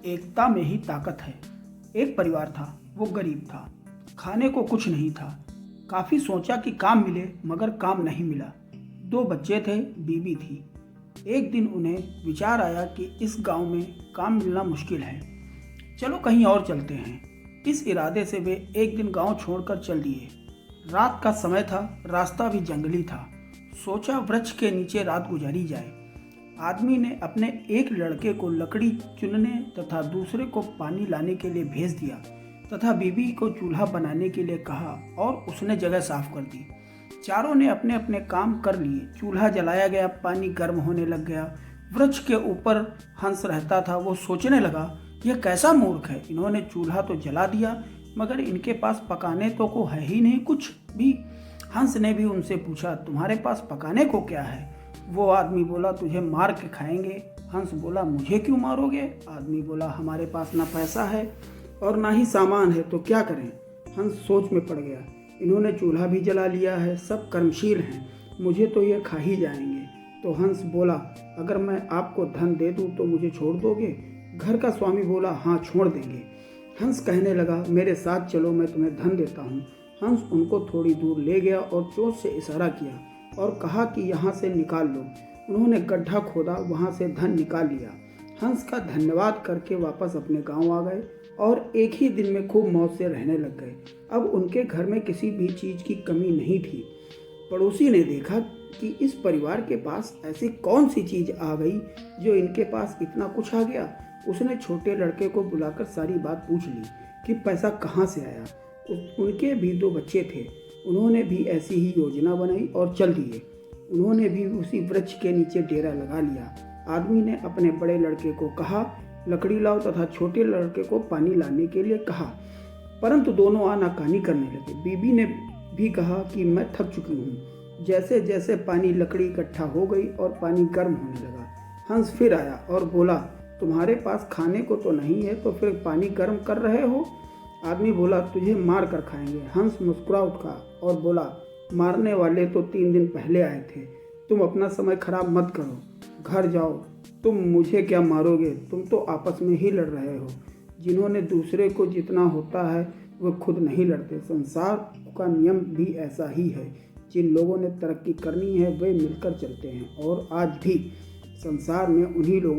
एकता में ही ताकत है। एक परिवार था, वो गरीब था, खाने को कुछ नहीं था। काफ़ी सोचा कि काम मिले, मगर काम नहीं मिला। 2 बच्चे थे, बीवी थी। एक दिन उन्हें विचार आया कि इस गांव में काम मिलना मुश्किल है, चलो कहीं और चलते हैं। इस इरादे से वे एक दिन गांव छोड़कर चल दिए। रात का समय था, रास्ता भी जंगली था। सोचा वृक्ष के नीचे रात गुजारी जाए। आदमी ने अपने एक लड़के को लकड़ी चुनने तथा दूसरे को पानी लाने के लिए भेज दिया तथा बीवी को चूल्हा बनाने के लिए कहा और उसने जगह साफ कर दी। चारों ने अपने अपने काम कर लिए। चूल्हा जलाया गया, पानी गर्म होने लग गया। वृक्ष के ऊपर हंस रहता था। वो सोचने लगा, यह कैसा मूर्ख है, इन्होंने चूल्हा तो जला दिया मगर इनके पास पकाने तो को है ही नहीं कुछ भी। हंस ने भी उनसे पूछा, तुम्हारे पास पकाने को क्या है? वो आदमी बोला, तुझे मार के खाएंगे। हंस बोला, मुझे क्यों मारोगे? आदमी बोला, हमारे पास ना पैसा है और ना ही सामान है, तो क्या करें? हंस सोच में पड़ गया, इन्होंने चूल्हा भी जला लिया है, सब कर्मशील हैं, मुझे तो ये खा ही जाएंगे। तो हंस बोला, अगर मैं आपको धन दे दूं तो मुझे छोड़ दोगे? घर का स्वामी बोला, हाँ छोड़ देंगे। हंस कहने लगा, मेरे साथ चलो, मैं तुम्हें धन देता हूँ। हंस उनको थोड़ी दूर ले गया और चोंच से इशारा किया और कहा कि यहाँ से निकाल लो। उन्होंने गड्ढा खोदा, वहाँ से धन निकाल लिया। हंस का धन्यवाद करके वापस अपने गांव आ गए और एक ही दिन में खूब मौज से रहने लग गए। अब उनके घर में किसी भी चीज़ की कमी नहीं थी। पड़ोसी ने देखा कि इस परिवार के पास ऐसी कौन सी चीज़ आ गई जो इनके पास इतना कुछ आ गया। उसने छोटे लड़के को बुलाकर सारी बात पूछ ली कि पैसा कहाँ से आया। उनके भी 2 बच्चे थे, उन्होंने भी ऐसी ही योजना बनाई और चल दिए। उन्होंने भी उसी वृक्ष के नीचे डेरा लगा लिया। आदमी ने अपने बड़े लड़के को कहा, लकड़ी लाओ तथा छोटे लड़के को पानी लाने के लिए कहा, परंतु दोनों आनाकानी करने लगे। बीबी ने भी कहा कि मैं थक चुकी हूँ। जैसे जैसे पानी लकड़ी इकट्ठा हो गई और पानी गर्म होने लगा। हंस फिर आया और बोला, तुम्हारे पास खाने को तो नहीं है, तो फिर पानी गर्म कर रहे हो? आदमी बोला, तुझे मार कर खाएंगे। हंस मुस्कुरा उठा और बोला, मारने वाले तो 3 दिन पहले आए थे, तुम अपना समय खराब मत करो, घर जाओ। तुम मुझे क्या मारोगे? तुम तो आपस में ही लड़ रहे हो। जिन्होंने दूसरे को जितना होता है वह खुद नहीं लड़ते। संसार का नियम भी ऐसा ही है। जिन लोगों ने तरक्की करनी है वे मिलकर चलते हैं और आज भी संसार में उन्हीं लोगों